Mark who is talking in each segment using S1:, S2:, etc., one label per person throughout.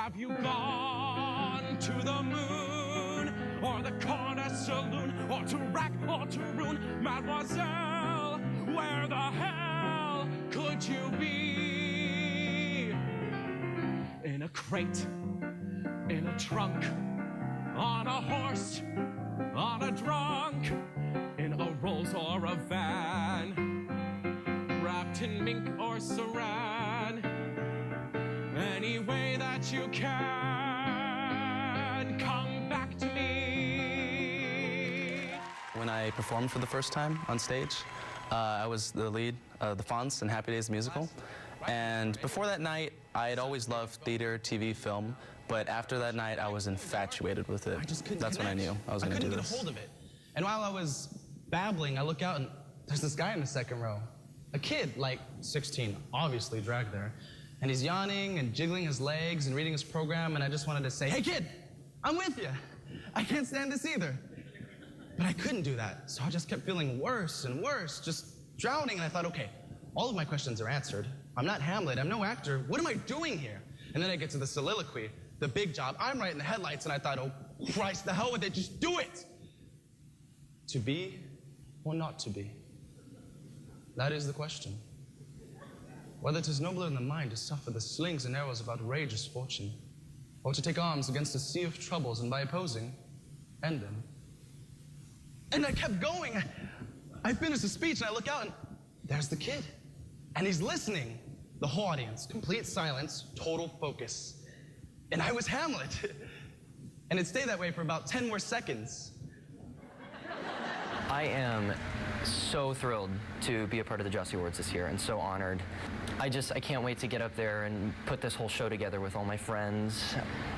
S1: Have you gone to the moon, or the corner saloon, or to rack or to ruin? Mademoiselle, where the hell could you be? In a crate, in a trunk, on a horse, on a drunk, in a Rolls or a van, wrapped in mink or saran. Any way that you can, come back to me.
S2: When I performed for the first time on stage, I was the lead of the Fonz in Happy Days the musical. And before that night, I had always loved theater, TV, film, but after that night, I was infatuated with it. That's when I knew I was going to do this.
S3: I couldn't get a hold of it. And while I was babbling, I look out and there's this guy in the second row. A kid, like 16, obviously dragged there. And he's yawning and jiggling his legs and reading his program, and I just wanted to say, hey kid, I'm with you. I can't stand this either. But I couldn't do that, so I just kept feeling worse and worse, just drowning, and I thought, okay, all of my questions are answered. I'm not Hamlet, I'm no actor. What am I doing here? And then I get to the soliloquy, the big job. I'm right in the headlights, and I thought, oh Christ, the hell with it, just do it! To be or not to be? That is the question. Whether 'tis nobler in the mind to suffer the slings and arrows of outrageous fortune, or to take arms against a sea of troubles and by opposing, end them. And I kept going. I finished the speech and I look out and there's the kid. And he's listening. The whole audience, complete silence, total focus. And I was Hamlet. And it stayed that way for about 10 more seconds.
S4: I am so thrilled to be a part of the Joci Awards this year and so honored. I can't wait to get up there and put this whole show together with all my friends.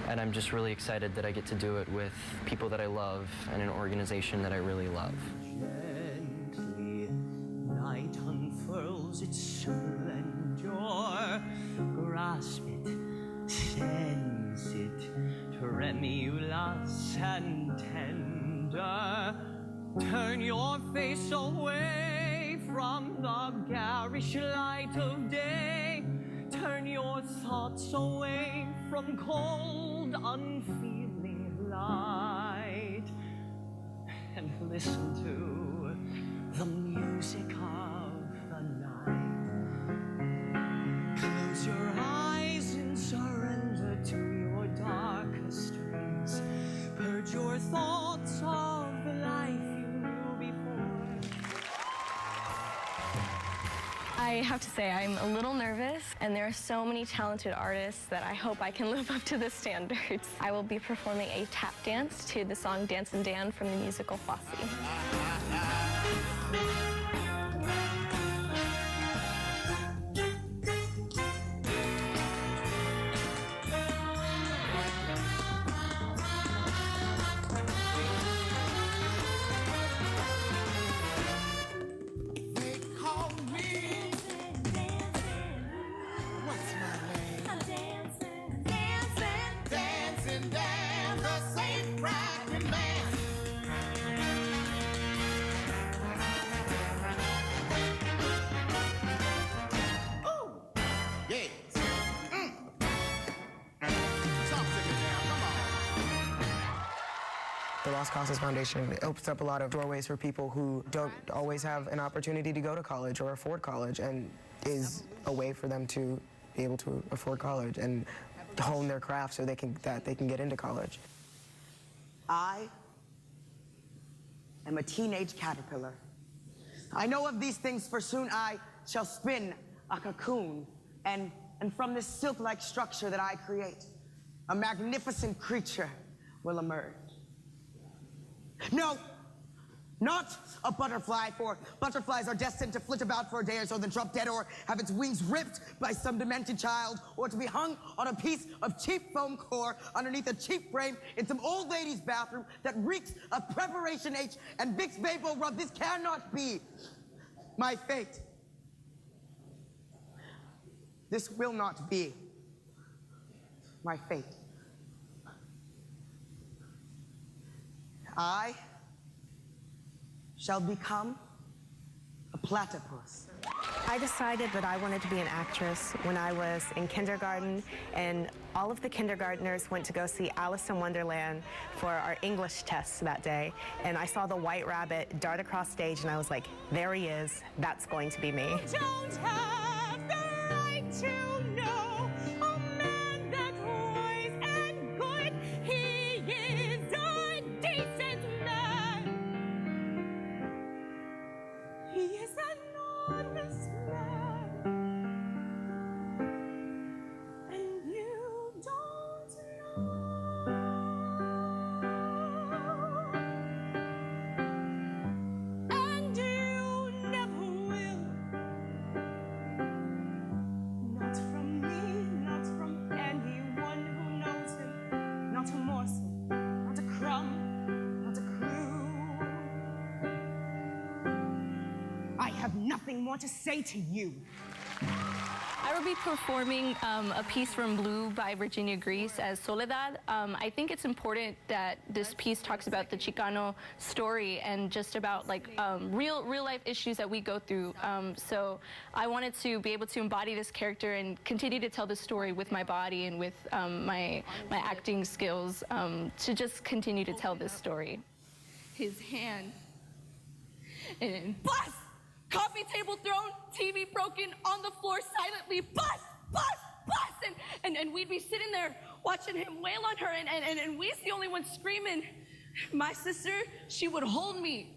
S4: And I'm just really excited that I get to do it with people that I love and an organization that I really love.
S5: Gently, night unfurls its splendor. Grasp it, sense it, tremulous and tender. Turn your face away from the garish light of day. Turn your thoughts away from cold, unfeeling light. And listen to the music of the night. Close your eyes and surrender to your darkest dreams. Purge your thoughts of the life
S6: I have to say, I'm a little nervous, and there are so many talented artists that I hope I can live up to the standards. I will be performing a tap dance to the song Dancin' Dan from the musical Fosse.
S7: The Lost Causes Foundation opens up a lot of doorways for people who don't always have an opportunity to go to college or afford college, and is a way for them to be able to afford college and hone their craft so they can get into college.
S8: I am a teenage caterpillar. I know of these things, for soon I shall spin a cocoon, and from this silk-like structure that I create, a magnificent creature will emerge. No, not a butterfly, for butterflies are destined to flit about for a day or so, then drop dead, or have its wings ripped by some demented child, or to be hung on a piece of cheap foam core underneath a cheap frame in some old lady's bathroom that reeks of Preparation H and Vicks Vapor Rub. This cannot be my fate. This will not be my fate. I shall become a platypus.
S7: I
S9: I decided that I wanted to be an actress when I was in kindergarten, and all of the kindergartners went to go see Alice in Wonderland for our English test that day, and I saw the White Rabbit dart across stage, and I was like, there he is, that's going to be me.
S5: Don't have the right to know a man that's wise and good. He is a decent man. He is an honest man. And you don't know. And you never will. Not from me, not from anyone who knows him. Not a morsel, not a crumb, not a clue. I have nothing more to say to you.
S6: I will be performing a piece from Blue by Virginia Grease as Soledad. I think it's important that this piece talks about the Chicano story and just about like real life issues that we go through. So I wanted to be able to embody this character and continue to tell the story with my body and with my acting skills to just continue to tell this story. His hand and bust! Coffee table thrown, TV broken, on the floor silently, bust, bust, bust! And we'd be sitting there watching him wail on her, and we's the only ones screaming. My sister, she would hold me.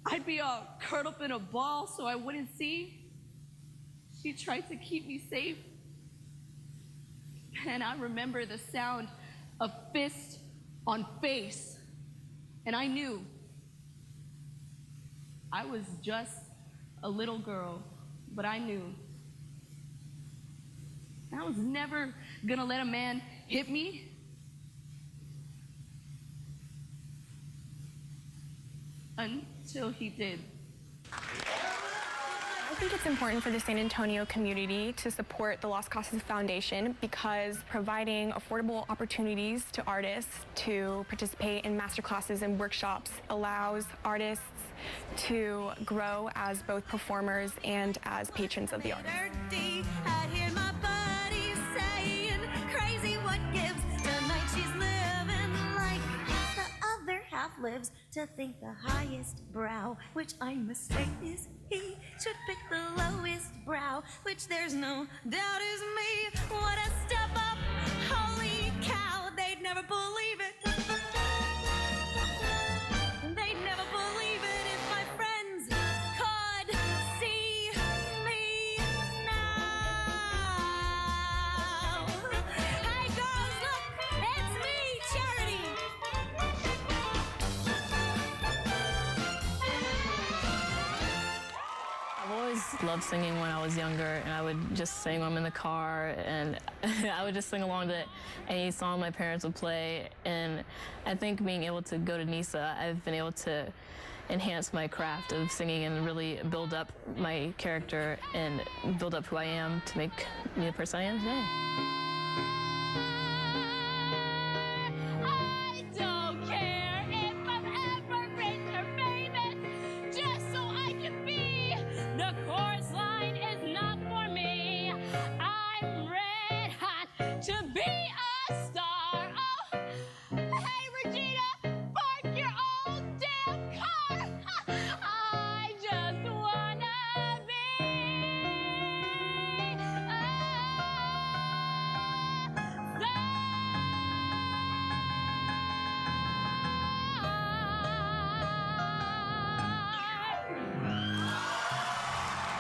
S6: I'd be curled up in a ball so I wouldn't see. She tried to keep me safe. And I remember the sound of fist on face. And I knew I was just a little girl, but I knew I was never gonna let a man hit me. Until he did. I think it's important for the San Antonio community to support the Las Casas Foundation because providing affordable opportunities to artists to participate in masterclasses and workshops allows artists to grow as both performers and as patrons of the arts.
S5: I hear my buddies saying, crazy what gives. Tonight she's living like the other half lives. To think the highest brow, which I must say is he, should pick the lowest brow, which there's no doubt is me. What a step up, holy cow, they'd never believe it. They'd never believe it if my friends could see me now. Hey girls, look, it's me, Charity.
S10: I've always loved singing when I was younger, and I would just sing when I'm in the car, and I would just sing along to any song my parents would play. And I think being able to go to NISA, I've been able to enhance my craft of singing and really build up my character and build up who I am to make me the person I am today.
S5: I don't care if I'm ever rich or famous, just so I can be. The chorus line is not for me. I'm red hot to be a star. Oh, hey Regina, park your old damn car. I just wanna be a star.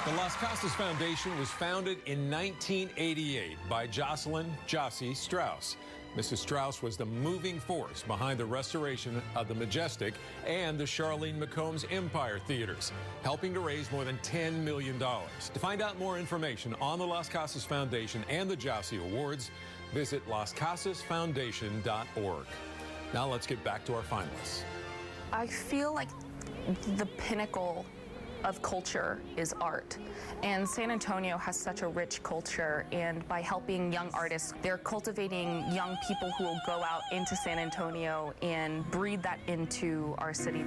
S11: The Las Casas Foundation was founded in 1988 by Jocelyn Joci Strauss. Mrs. Strauss was the moving force behind the restoration of the Majestic and the Charlene McCombs Empire Theaters, helping to raise more than $10 million. To find out more information on the Las Casas Foundation and the Joci Awards, visit lascasasfoundation.org. Now let's get back to our finalists.
S12: I feel like the pinnacle of culture is art. And San Antonio has such a rich culture, and by helping young artists, they're cultivating young people who will go out into San Antonio and breed that into our city.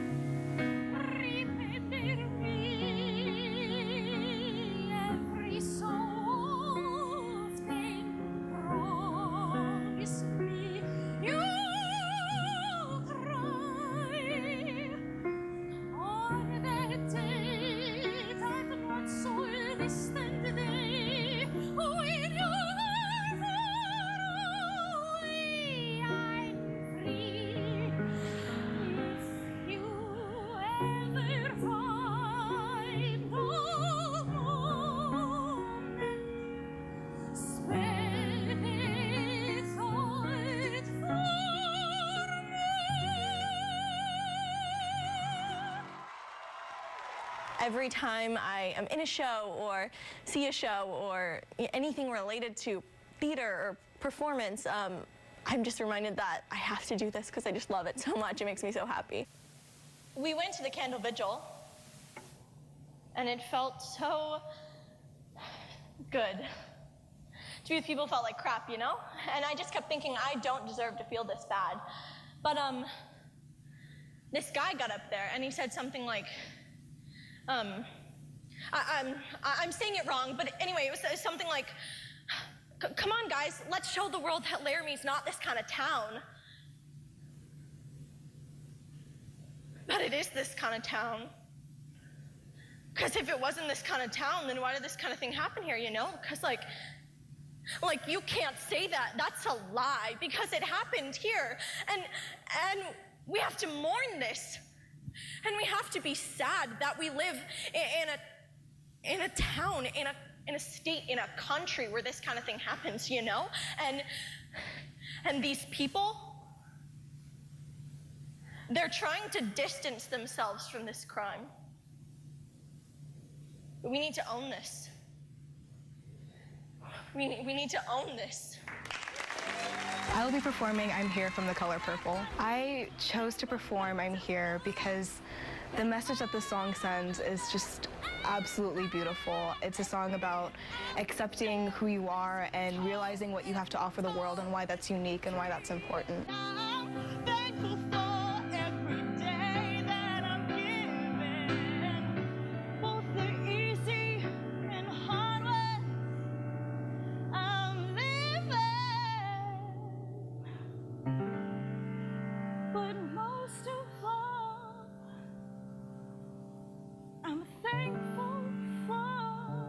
S6: Every time I am in a show or see a show or anything related to theater or performance, I'm just reminded that I have to do this because I just love it so much. It makes me so happy. We went to the candle vigil, and it felt so good. To be with people felt like crap, you know? And I just kept thinking, I don't deserve to feel this bad. But this guy got up there, and he said something like, I'm saying it wrong, but anyway, it was something like, come on, guys, let's show the world that Laramie's not this kind of town. But it is this kind of town. Because if it wasn't this kind of town, then why did this kind of thing happen here, you know? Because, like, you can't say that. That's a lie, because it happened here. And we have to mourn this. And we have to be sad that we live in a town, in a state, in a country where this kind of thing happens, you know? And these people, they're trying to distance themselves from this crime. But we need to own this. We need to own this. I will be performing I'm Here from The Color Purple. I chose to perform I'm Here because the message that the song sends is just absolutely beautiful. It's a song about accepting who you are and realizing what you have to offer the world and why that's unique and why that's important.
S5: I'm thankful for every day that I'm given, both the easy and hard ones I'm living. But most of all, I'm thankful for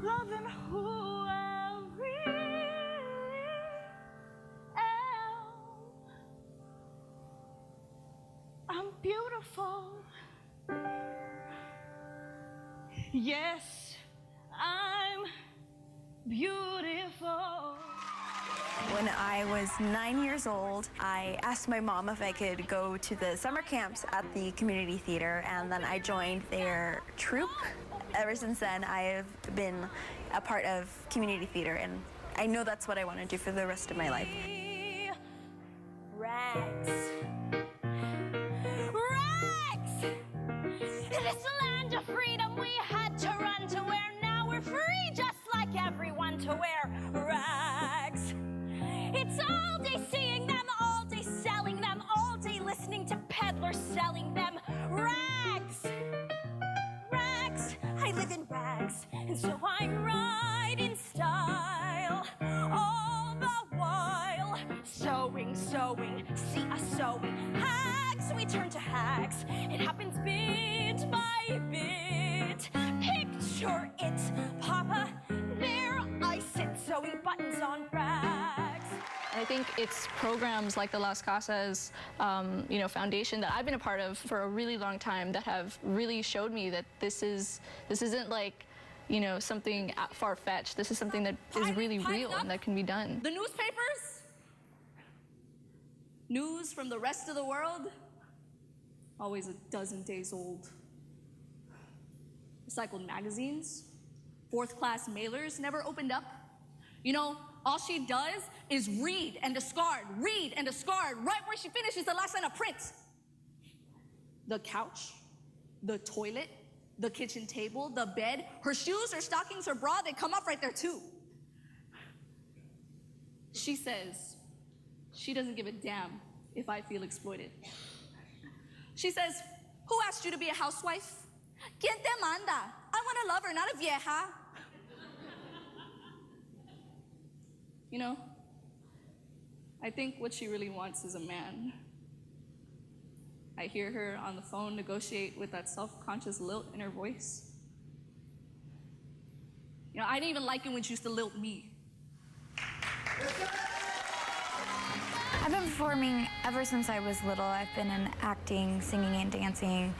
S5: loving who I really am. I'm beautiful. Yes, I'm beautiful.
S13: When I was 9 years old, I asked my mom if I could go to the summer camps at the community theater, and then I joined their troupe. Ever since then, I have been a part of community theater, and I know that's what I want to do for the rest of my life.
S5: Rags. Rags! In this land of freedom we had to run to where now we're free, just like everyone, to wear rags. It's all day seeing them, all day selling them, all day listening to peddlers selling them. Rags! Rags! I live in rags, and so I ride in style. All the while, sewing, sewing, see us sewing. Hags, we turn to hags. It happens bit by bit. Picture it, Papa. There I sit, sewing buttons on rags.
S10: And I think it's programs like the Las Casas, foundation that I've been a part of for a really long time that have really showed me that this isn't like, something far-fetched. This is something that is really real and that can be done.
S14: The newspapers, news from the rest of the world, always a dozen days old. Recycled magazines, fourth-class mailers never opened up. All she does is read and discard, right where she finishes the last line of print. The couch, the toilet, the kitchen table, the bed, her shoes, her stockings, her bra, they come up right there too. She says she doesn't give a damn if I feel exploited. She says, who asked you to be a housewife? ¿Quién te manda? I want a lover, not a vieja. I think what she really wants is a man. I hear her on the phone negotiate with that self-conscious lilt in her voice. I didn't even like it when she used to lilt me.
S13: I've been performing ever since I was little. I've been in acting, singing, and dancing.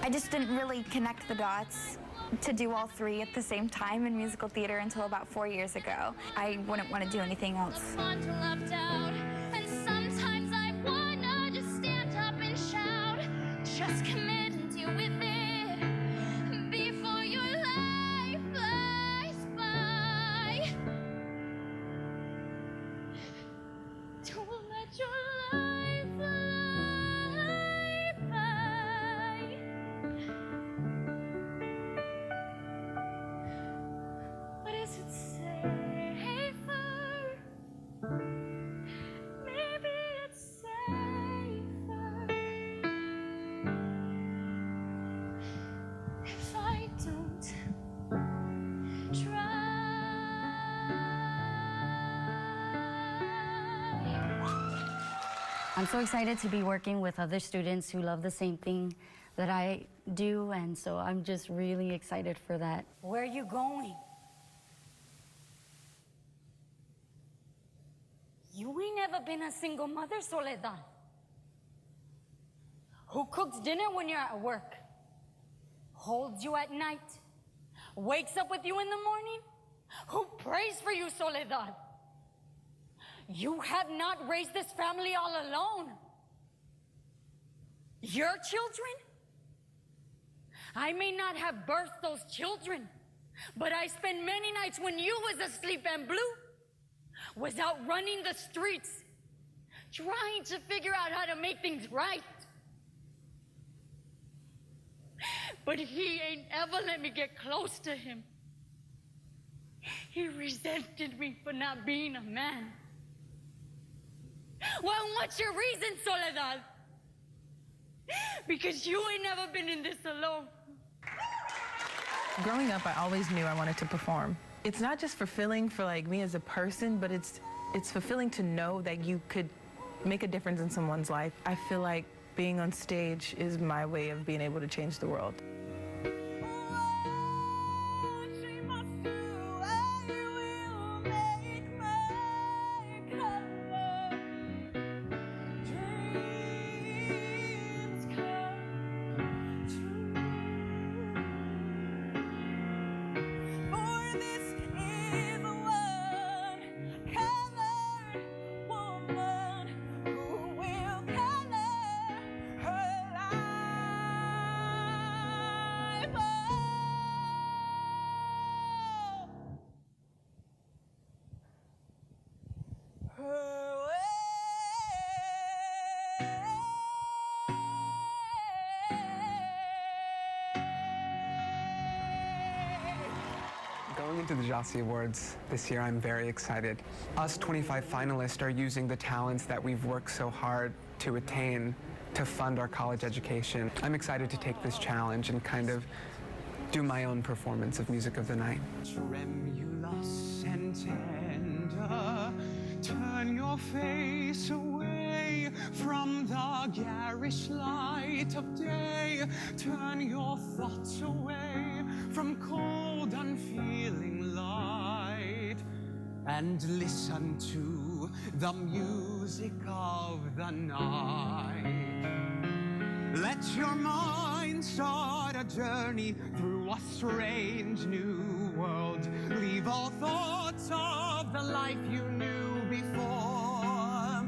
S13: I just didn't really connect the dots to do all three at the same time in musical theater until about 4 years ago. I wouldn't want to do anything else.
S5: Left out, and sometimes I wanna just stand up and shout, just commit and
S15: I'm so excited to be working with other students who love the same thing that I do, and so I'm just really excited for that.
S16: Where are you going? You ain't never been a single mother, Soledad. Who cooks dinner when you're at work? Holds you at night? Wakes up with you in the morning? Who prays for you, Soledad? You have not raised this family all alone. Your children? I may not have birthed those children, but I spent many nights when you was asleep and blue, was out running the streets, trying to figure out how to make things right. But he ain't ever let me get close to him. He resented me for not being a man. Well, what's your reason, Soledad? Because you ain't never been in this alone.
S17: Growing up, I always knew I wanted to perform. It's not just fulfilling for like me as a person, but it's fulfilling to know that you could make a difference in someone's life. I feel like being on stage is my way of being able to change the world.
S18: Going into the Joci Awards this year, I'm very excited. Us 25 finalists are using the talents that we've worked so hard to attain to fund our college education. I'm excited to take this challenge and kind of do my own performance of Music of the Night.
S1: Tremulous and tender, turn your face away from the garish light of day. Turn your thoughts away from cold, unfeeling light, and listen to the music of the night. Let your mind start a journey through a strange new world. Leave all thoughts of the life you knew before.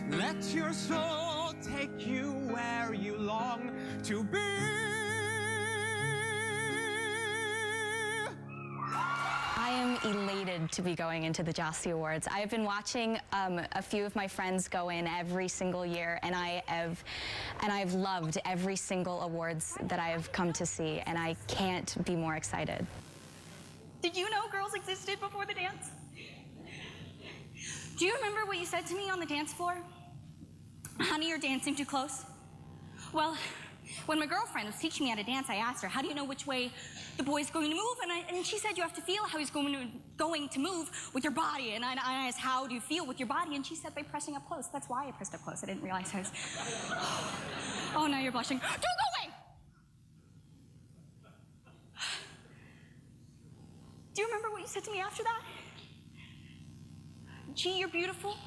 S1: Let your soul take you where you long to be.
S19: I am elated to be going into the Joci Awards. I've been watching a few of my friends go in every single year, and I've loved every single awards that I've come to see, and I can't be more excited.
S14: Did you know girls existed before the dance? Do you remember what you said to me on the dance floor? Honey, you're dancing too close. Well, when my girlfriend was teaching me how to dance, I asked her, how do you know which way the boy's going to move? And she said, you have to feel how he's going to move with your body. And I asked, how do you feel with your body? And she said, by pressing up close. That's why I pressed up close. I didn't realize I was... Oh, now you're blushing. Don't go away! Do you remember what you said to me after that? Gee, you're beautiful.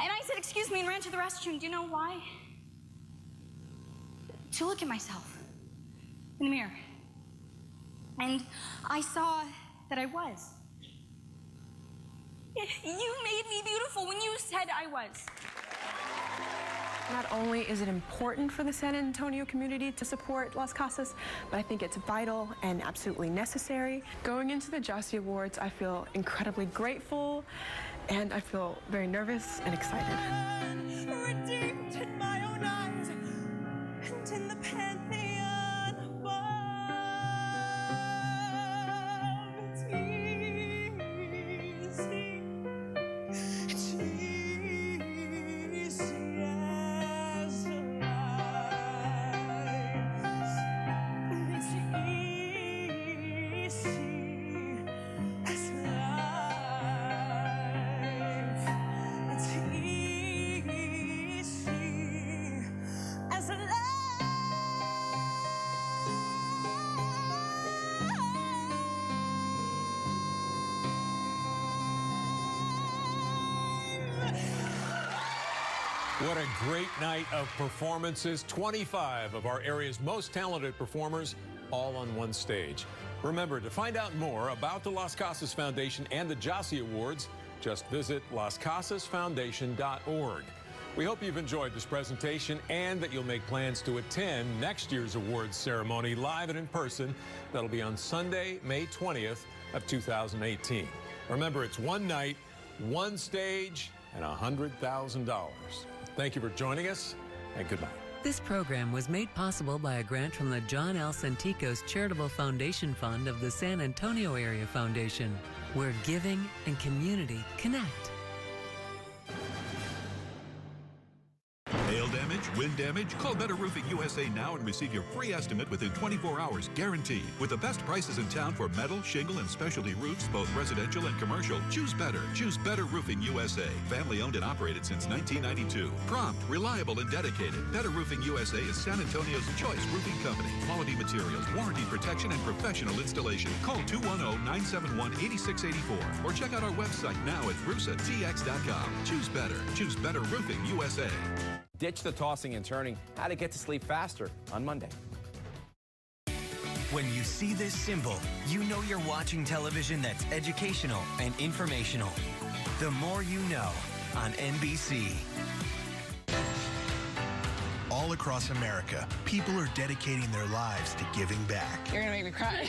S14: And I said, excuse me, and ran to the restroom. Do you know why? To look at myself in the mirror. And I saw that I was. You made me beautiful when you said I was.
S9: Not only is it important for the San Antonio community to support Las Casas, but I think it's vital and absolutely necessary.
S17: Going into the Joci Awards, I feel incredibly grateful, and I feel very nervous and excited.
S1: Redeemed in my own eyes and in the pantheon above. It's easy. It's easy as life. It's easy as life. It's easy.
S11: What a great night of performances. 25 of our area's most talented performers all on one stage. Remember, to find out more about the Las Casas Foundation and the Joci Awards, just visit lascasasfoundation.org. We hope you've enjoyed this presentation and that you'll make plans to attend next year's awards ceremony live and in person. That'll be on Sunday, May 20th of 2018. Remember, it's one night, one stage, and $100,000. Thank you for joining us, and good night.
S20: This program was made possible by a grant from the John L. Santikos Charitable Foundation Fund of the San Antonio Area Foundation, where giving and community connect.
S21: Hail damage, wind damage? Call Better Roofing USA now and receive your free estimate within 24 hours, guaranteed. With the best prices in town for metal, shingle, and specialty roofs, both residential and commercial, choose Better. Choose Better Roofing USA. Family owned and operated since 1992. Prompt, reliable, and dedicated. Better Roofing USA is San Antonio's choice roofing company. Quality materials, warranty protection, and professional installation. Call 210-971-8684 or check out our website now at rusatx.com. Choose Better. Choose Better Roofing USA.
S22: Ditch the tossing and turning. How to get to sleep faster on Monday.
S23: When you see this symbol, you know you're watching television that's educational and informational. The More You Know on NBC.
S24: All across America, people are dedicating their lives to giving back.
S25: You're gonna make me cry.